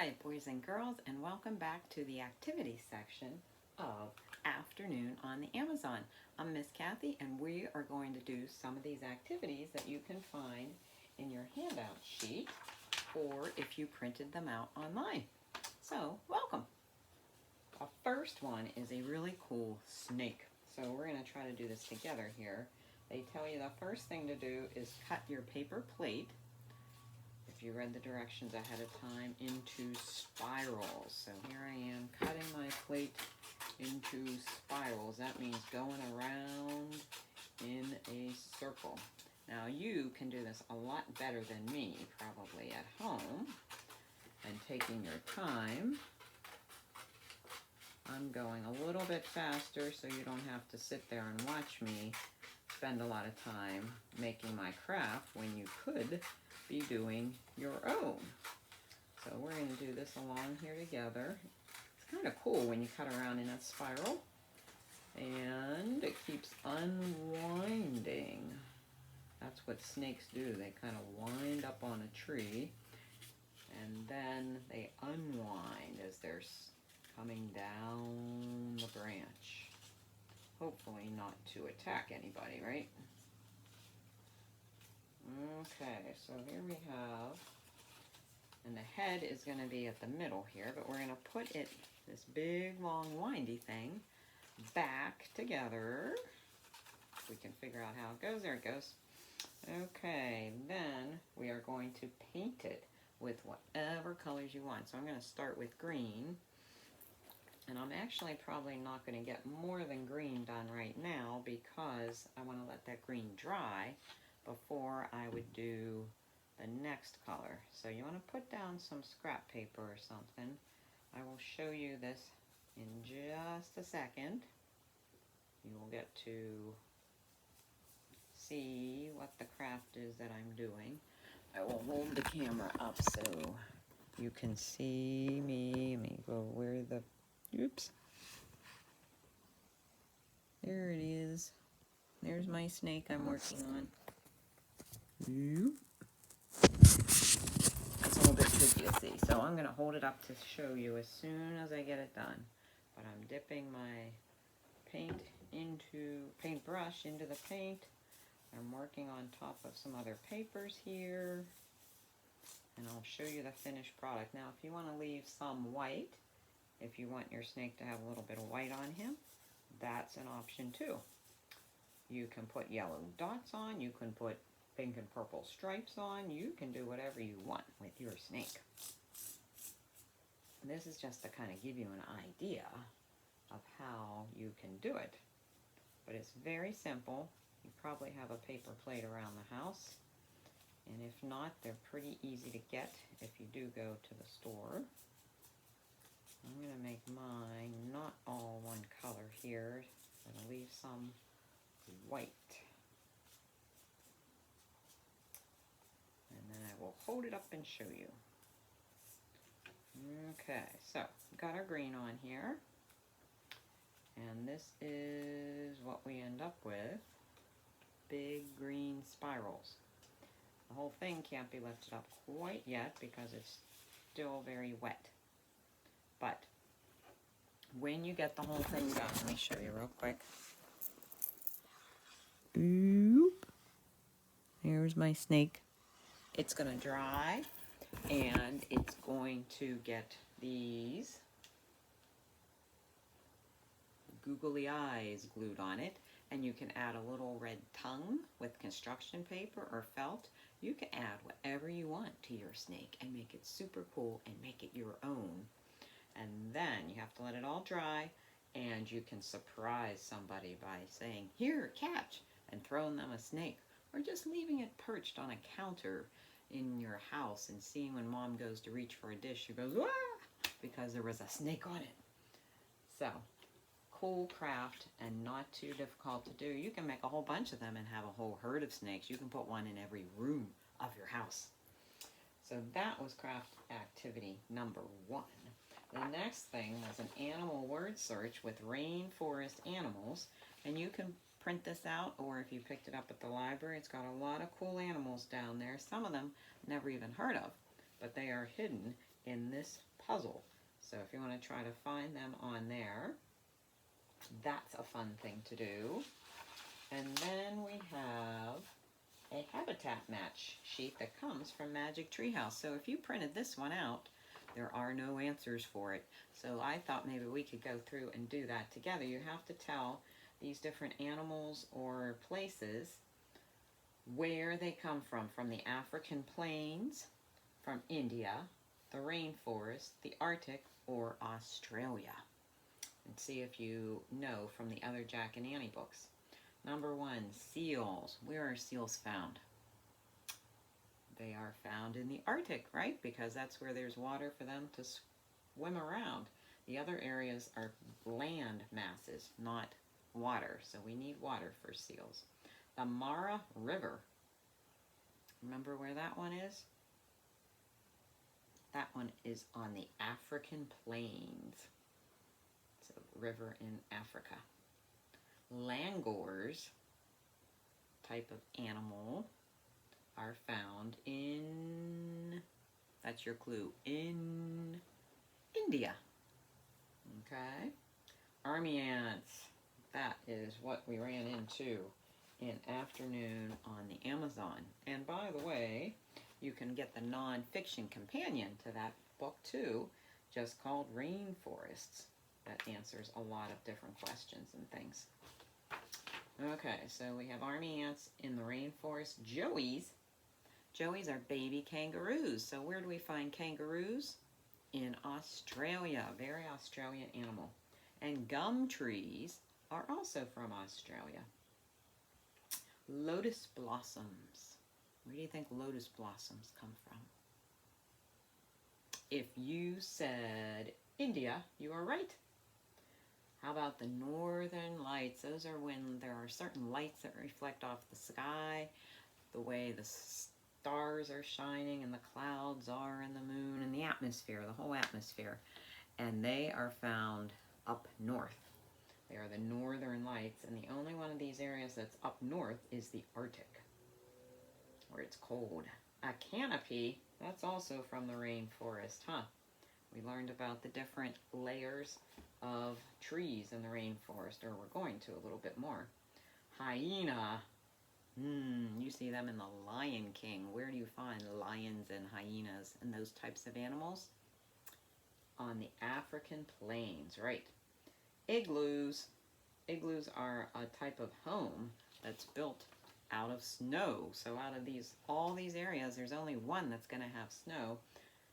Hi, boys and girls, and welcome back to the activity section of Afternoon on the Amazon. I'm Miss Kathy, and we are going to do some of these activities that you can find in your handout sheet, or if you printed them out online. So, welcome. The first one is a really cool snake. So we're going to try to do this together here. They tell you the first thing to do is cut your paper plate, if you read the directions ahead of time, into spirals. So here I am cutting my plate into spirals. That means going around in a circle. Now you can do this a lot better than me, probably at home, and taking your time. I'm going a little bit faster so you don't have to sit there and watch me spend a lot of time making my craft when you could be doing your own. So we're going to do this along here together. It's kind of cool when you cut around in a spiral, and it keeps unwinding. That's what snakes do. They kind of wind up on a tree, and then they unwind as they're coming down the branch. Hopefully not to attack anybody, right? Okay, so here we have, and the head is going to be at the middle here, but we're going to put it, this big, long, windy thing, back together. We can figure out how it goes. There it goes. Okay, then we are going to paint it with whatever colors you want. So I'm going to start with green. And I'm actually probably not going to get more than green done right now because I want to let that green dry before I would do the next color. So you want to put down some scrap paper or something. I will show you this in just a second. You will get to see what the craft is that I'm doing. I will hold the camera up so you can see me. Let me go where the... Oops. There it is. There's my snake I'm working on. It's a little bit tricky to see, so I'm going to hold it up to show you as soon as I get it done. But I'm dipping my paintbrush into the paint. I'm working on top of some other papers here. And I'll show you the finished product. Now, if you want to leave some white, if you want your snake to have a little bit of white on him, that's an option too. You can put yellow dots on, you can put pink and purple stripes on, you can do whatever you want with your snake. This is just to kind of give you an idea of how you can do it. But it's very simple. You probably have a paper plate around the house. And if not, they're pretty easy to get if you do go to the store. I'm going to make mine not all one color here. I'm going to leave some white. And then I will hold it up and show you. Okay, so we've got our green on here. And this is what we end up with. Big green spirals. The whole thing can't be lifted up quite yet because it's still very wet. But when you get the whole thing done, let me show you real quick. Oop. There's my snake. It's going to dry, and it's going to get these googly eyes glued on it. And you can add a little red tongue with construction paper or felt. You can add whatever you want to your snake and make it super cool and make it your own. And then you have to let it all dry, and you can surprise somebody by saying, "Here, catch," and throwing them a snake, or just leaving it perched on a counter in your house and seeing when mom goes to reach for a dish, she goes, "Wah!" because there was a snake on it. So, cool craft and not too difficult to do. You can make a whole bunch of them and have a whole herd of snakes. You can put one in every room of your house. So that was craft activity number 1. The next thing was an animal word search with rainforest animals, and you can print this out, or if you picked it up at the library, it's got a lot of cool animals down there. Some of them never even heard of, but they are hidden in this puzzle. So if you want to try to find them on there, that's a fun thing to do. And then we have a habitat match sheet that comes from Magic Treehouse. So if you printed this one out, there are no answers for it. So I thought maybe we could go through and do that together. You have to tell these different animals or places where they come from the African plains, from India, the rainforest, the Arctic, or Australia. And see if you know from the other Jack and Annie books. Number 1, seals. Where are seals found? They are found in the Arctic, right? Because that's where there's water for them to swim around. The other areas are land masses, not water. So we need water for seals. The Mara River. Remember where that one is? That one is on the African plains. It's a river in Africa. Langurs, type of animal, are found in, that's your clue, in India. Okay. Army ants, that is what we ran into in Afternoon on the Amazon. And by the way, you can get the non-fiction companion to that book too, just called Rainforests, that answers a lot of different questions and things. Okay, so we have army ants in the rainforest. Joeys. Joeys are baby kangaroos. So where do we find kangaroos? In Australia. Very Australian animal. And gum trees are also from Australia. Lotus blossoms. Where do you think lotus blossoms come from? If you said India, you are right. How about the northern lights? Those are when there are certain lights that reflect off the sky, the way the stars are shining and the clouds are and the moon and the atmosphere, the whole atmosphere. And they are found up north. They are the northern lights, and the only one of these areas that's up north is the Arctic, where it's cold. A canopy, that's also from the rainforest, huh? We learned about the different layers of trees in the rainforest, or we're going to a little bit more. Hyena, you see them in the Lion King. Where do you find lions and hyenas and those types of animals? On the African plains, right. Igloos. Igloos are a type of home that's built out of snow. So out of all these areas, there's only one that's going to have snow,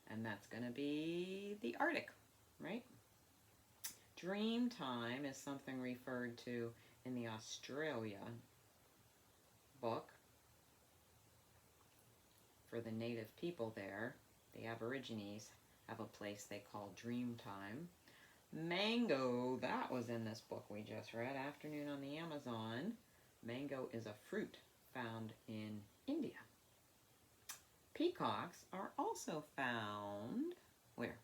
and that's going to be the Arctic, right? Dream time is something referred to in the Australia book for the native people there. The Aborigines have a place they call dream time. Mango, that was in this book we just read, Afternoon on the Amazon. Mango is a fruit found in India. Peacocks are also found, where?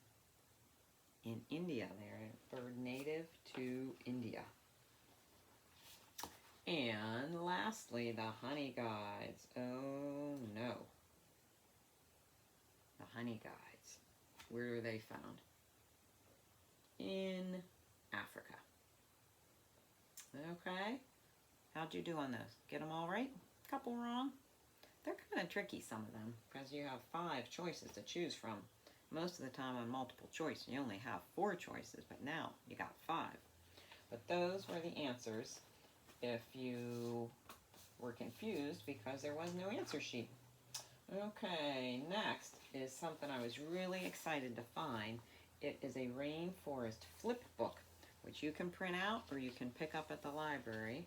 In India. They're a bird native to India. And lastly, the honey guides. Oh no. The honey guides. Where are they found? In Africa. Okay. How'd you do on those? Get them all right? Couple wrong? They're kind of tricky, some of them, because you have 5 choices to choose from. Most of the time on multiple choice, you only have 4 choices, but now you got 5. But those were the answers if you were confused because there was no answer sheet. Okay, next is something I was really excited to find. It is a rainforest flip book, which you can print out or you can pick up at the library.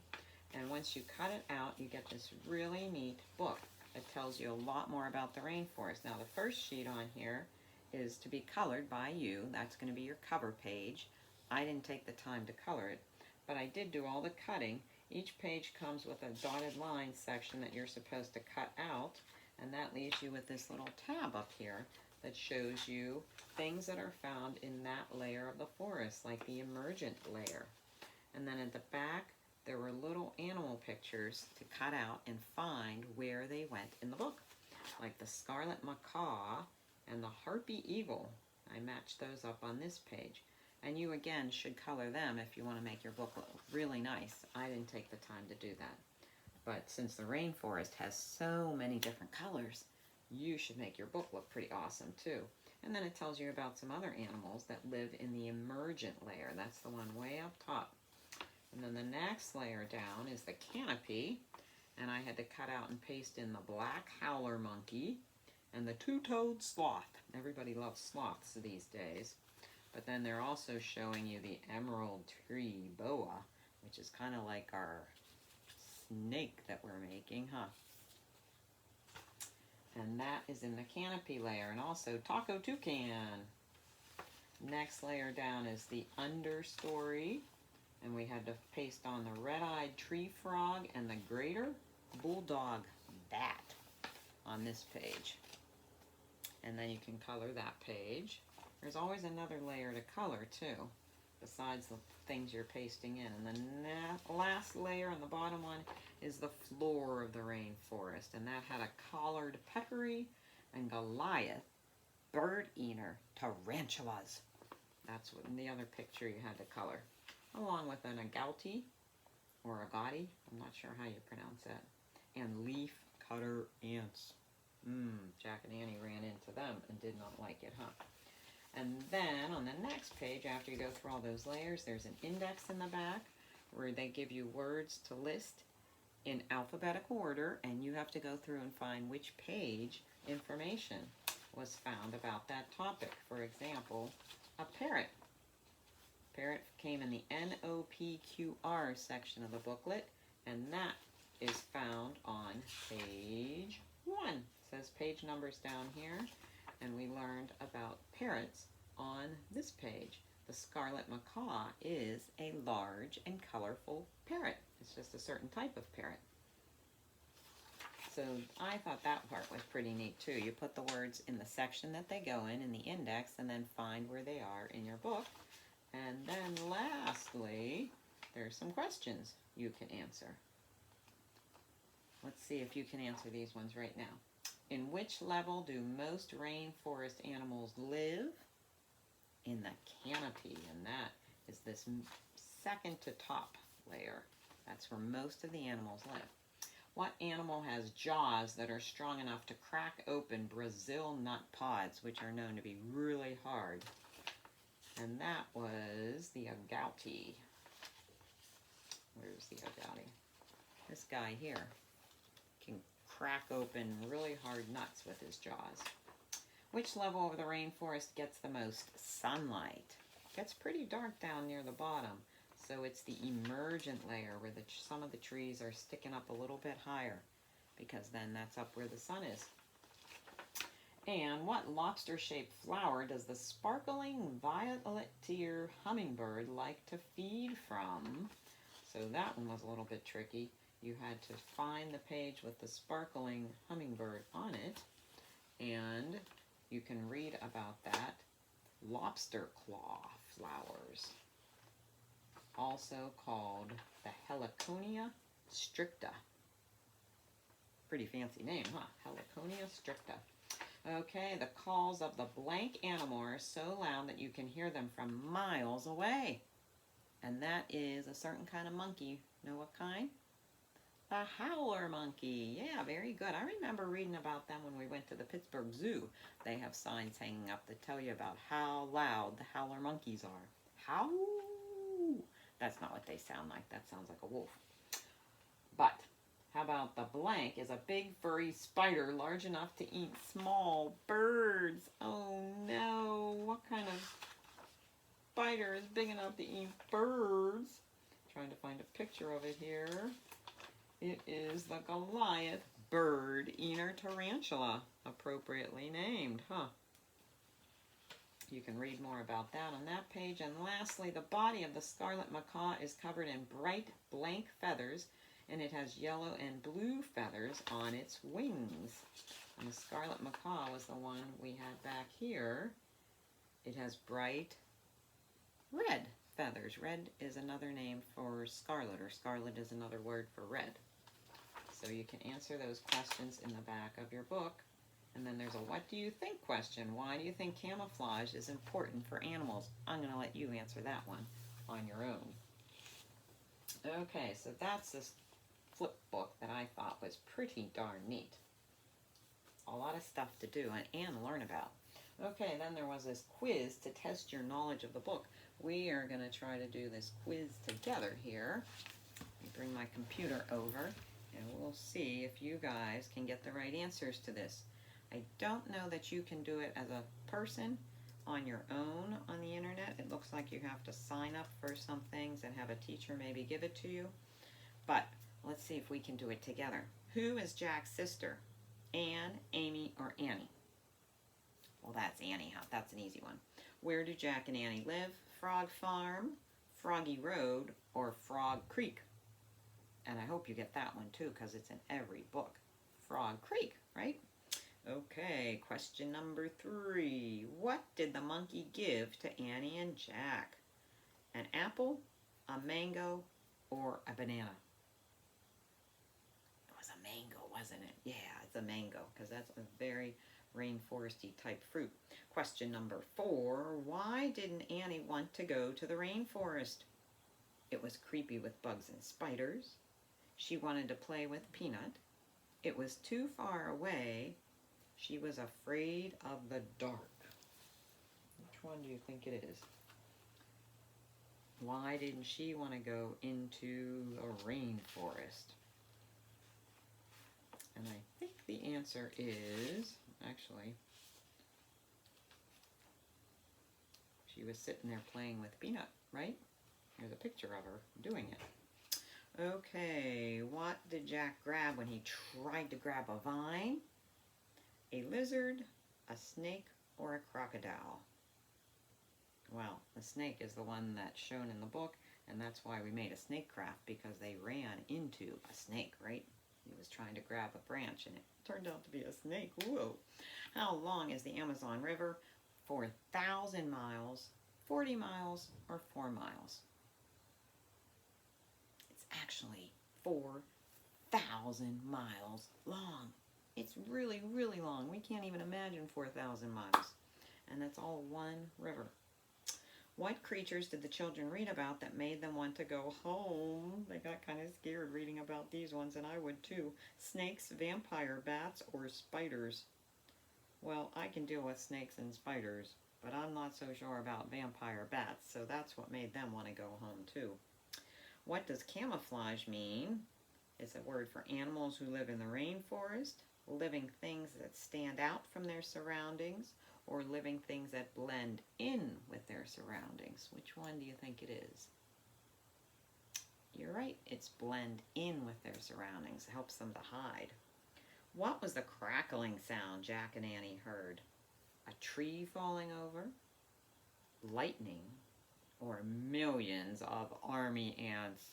And once you cut it out, you get this really neat book that tells you a lot more about the rainforest. Now, the first sheet on here is to be colored by you. That's going to be your cover page. I didn't take the time to color it, but I did do all the cutting. Each page comes with a dotted line section that you're supposed to cut out, and that leaves you with this little tab up here that shows you things that are found in that layer of the forest, like the emergent layer. And then at the back, there were little animal pictures to cut out and find where they went in the book, like the Scarlet Macaw and the Harpy Eagle. I matched those up on this page. And you again should color them if you want to make your book look really nice. I didn't take the time to do that. But since the rainforest has so many different colors, you should make your book look pretty awesome too. And then it tells you about some other animals that live in the emergent layer. That's the one way up top. And then the next layer down is the canopy. And I had to cut out and paste in the black howler monkey and the two-toed sloth. Everybody loves sloths these days. But then they're also showing you the emerald tree boa, which is kind of like our snake that we're making, huh? And that is in the canopy layer, and also taco toucan. Next layer down is the understory, and we had to paste on the red-eyed tree frog and the greater bulldog bat on this page. And then you can color that page. There's always another layer to color too, besides the things you're pasting in. And the last layer on the bottom one is the floor of the rainforest, and that had a collared peccary and Goliath bird eater tarantulas. That's what in the other picture you had to color, along with an agouti or agati, I'm not sure how you pronounce that, and leaf cutter ants. Jack and Annie ran into them and did not like it, huh? And then on the next page, after you go through all those layers, there's an index in the back where they give you words to list in alphabetical order, and you have to go through and find which page information was found about that topic. For example, a parrot. Parrot came in the NOPQR section of the booklet, and that is found on page 1. It says page numbers down here, and we learned about parrots on this page. The Scarlet Macaw is a large and colorful parrot. It's just a certain type of parrot. So I thought that part was pretty neat too. You put the words in the section that they go in the index, and then find where they are in your book. And then lastly, there's some questions you can answer. Let's see if you can answer these ones right now. In which level do most rainforest animals live? In the canopy, and that is this second to top layer. That's where most of the animals live. What animal has jaws that are strong enough to crack open Brazil nut pods, which are known to be really hard? And that was the agouti. Where's the agouti? This guy here can crack open really hard nuts with his jaws. Which level of the rainforest gets the most sunlight? It gets pretty dark down near the bottom, so it's the emergent layer where some of the trees are sticking up a little bit higher, because then that's up where the sun is. And what lobster-shaped flower does the sparkling violet-tear hummingbird like to feed from? So that one was a little bit tricky. You had to find the page with the sparkling hummingbird on it, and you can read about that. Lobster claw flowers, also called the Heliconia stricta. Pretty fancy name, huh? Heliconia stricta. Okay, the calls of the blank animal are so loud that you can hear them from miles away. And that is a certain kind of monkey. Know what kind? The Howler Monkey. Yeah, very good. I remember reading about them when we went to the Pittsburgh Zoo. They have signs hanging up that tell you about how loud the Howler Monkeys are. How? That's not what they sound like. That sounds like a wolf. But how about the blank is a big furry spider large enough to eat small birds? Oh no, what kind of spider is big enough to eat birds? Trying to find a picture of it here. It is the Goliath bird eater tarantula, appropriately named, huh? You can read more about that on that page. And lastly, the body of the Scarlet Macaw is covered in bright blank feathers, and it has yellow and blue feathers on its wings. And the Scarlet Macaw was the one we had back here. It has bright red feathers. Red is another name for scarlet, or scarlet is another word for red. So you can answer those questions in the back of your book And then there's a what do you think question. Why do you think camouflage is important for animals? I'm going to let you answer that one on your own. Okay, so that's this flip book that I thought was pretty darn neat. A lot of stuff to do and learn about. Okay, then there was this quiz to test your knowledge of the book. We are going to try to do this quiz together here. Let me bring my computer over, and we'll see if you guys can get the right answers to this. I don't know that you can do it as a person on your own on the internet. It looks like you have to sign up for some things and have a teacher maybe give it to you. But let's see if we can do it together. Who is Jack's sister? Anne, Amy, or Annie? Well, that's Annie, huh? That's an easy one. Where do Jack and Annie live? Frog Farm, Froggy Road, or Frog Creek? And I hope you get that one too, because it's in every book. Frog Creek, right? Okay, question number 3. What did the monkey give to Annie and Jack? An apple, a mango, or a banana? It was a mango, wasn't it? Yeah, it's a mango, because that's a very rainforesty type fruit. Question number 4. Why didn't Annie want to go to the rainforest? It was creepy with bugs and spiders. She wanted to play with Peanut. It was too far away. She was afraid of the dark. Which one do you think it is? Why didn't she want to go into the rainforest? And I think the answer is, actually, she was sitting there playing with Peanut, right? There's a picture of her doing it. Okay, what did Jack grab when he tried to grab a vine? A lizard, a snake, or a crocodile? Well, the snake is the one that's shown in the book, and that's why we made a snake craft, because they ran into a snake, right? He was trying to grab a branch, and it turned out to be a snake. Whoa! How long is the Amazon River? 4,000 miles, 40 miles, or 4 miles? It's actually 4,000 miles long. It's really, really long. We can't even imagine 4,000 miles. And that's all one river. What creatures did the children read about that made them want to go home? They got kind of scared reading about these ones, and I would too. Snakes, vampire bats, or spiders? Well, I can deal with snakes and spiders, but I'm not so sure about vampire bats, so that's what made them want to go home too. What does camouflage mean? It's a word for animals who live in the rainforest, living things that stand out from their surroundings, or living things that blend in with their surroundings. Which one do you think it is? You're right, it's blend in with their surroundings. It helps them to hide. What was the crackling sound Jack and Annie heard? A tree falling over? Lightning? Or millions of army ants?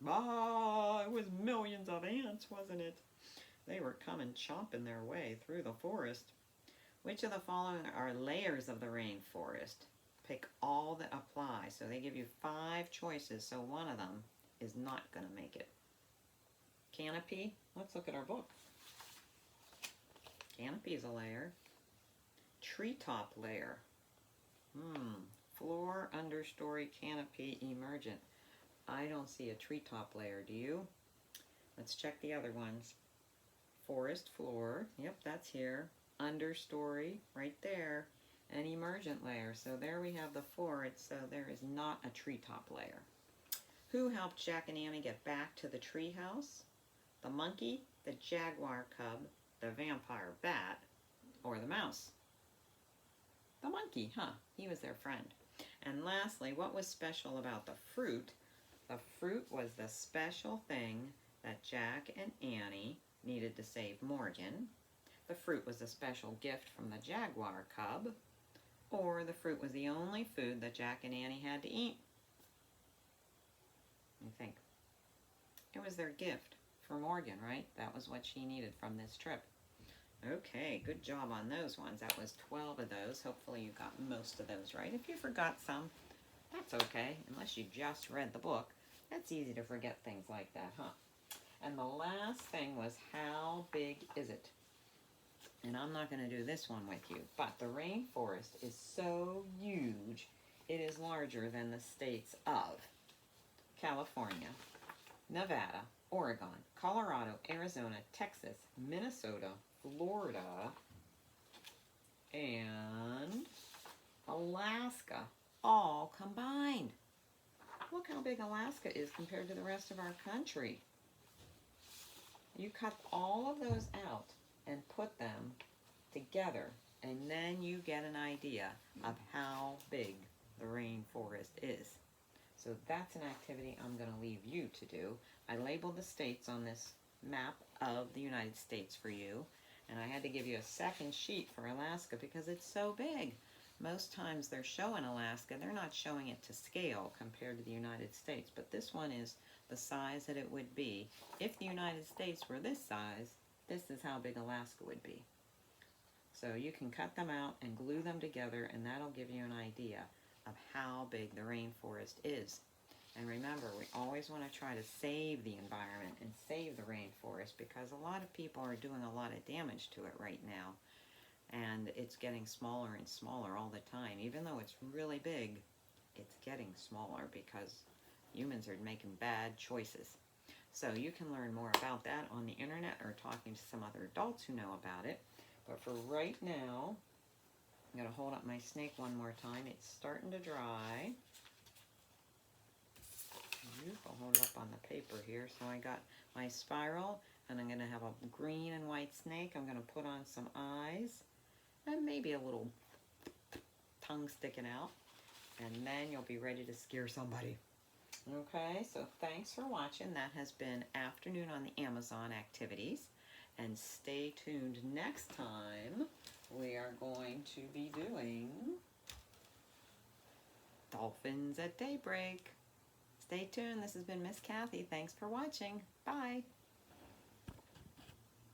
Ah, it was millions of ants, wasn't it? They were coming chomping their way through the forest. Which of the following are layers of the rainforest? Pick all that apply. So they give you 5 choices, so one of them is not going to make it. Canopy? Let's look at our book. Canopy is a layer. Treetop layer. Floor, understory, canopy, emergent. I don't see a treetop layer, do you? Let's check the other ones. Forest floor, yep, that's here. Understory, right there. And emergent layer, so there we have the 4, so there is not a treetop layer. Who helped Jack and Annie get back to the treehouse? The monkey, the jaguar cub, the vampire bat, or the mouse? The monkey, huh? He was their friend. And lastly, what was special about the fruit? The fruit was the special thing that Jack and Annie needed to save Morgan. The fruit was a special gift from the jaguar cub. Or the fruit was the only food that Jack and Annie had to eat. What do you think? It was their gift for Morgan, right? That was what she needed from this trip. Okay, good job on those ones. That was 12 of those. Hopefully you got most of those right. If you forgot some, that's okay. Unless you just read the book. That's easy to forget things like that, huh? And the last thing was, how big is it? And I'm not going to do this one with you, but the rainforest is so huge, it is larger than the states of California, Nevada, Oregon, Colorado, Arizona, Texas, Minnesota, Florida, and Alaska, all combined. Look how big Alaska is compared to the rest of our country. You cut all of those out and put them together, and then you get an idea of how big the rainforest is. So that's an activity I'm going to leave you to do. I labeled the states on this map of the United States for you, and I had to give you a second sheet for Alaska because it's so big. Most times they're showing Alaska, they're not showing it to scale compared to the United States, but this one is the size that it would be. If the United States were this size, this is how big Alaska would be. So you can cut them out and glue them together, and that'll give you an idea of how big the rainforest is. And remember, we always want to try to save the environment and save the rainforest because a lot of people are doing a lot of damage to it right now. And it's getting smaller and smaller all the time. Even though it's really big, it's getting smaller because humans are making bad choices. So you can learn more about that on the internet or talking to some other adults who know about it. But for right now, I'm going to hold up my snake one more time. It's starting to dry. I'll hold it up on the paper here. So I got my spiral, and I'm going to have a green and white snake. I'm going to put on some eyes and maybe a little tongue sticking out. And then you'll be ready to scare somebody. Okay, so thanks for watching. That has been Afternoon on the Amazon activities. And stay tuned next time. We are going to be doing Dolphins at Daybreak. Stay tuned. This has been Miss Kathy. Thanks for watching. Bye.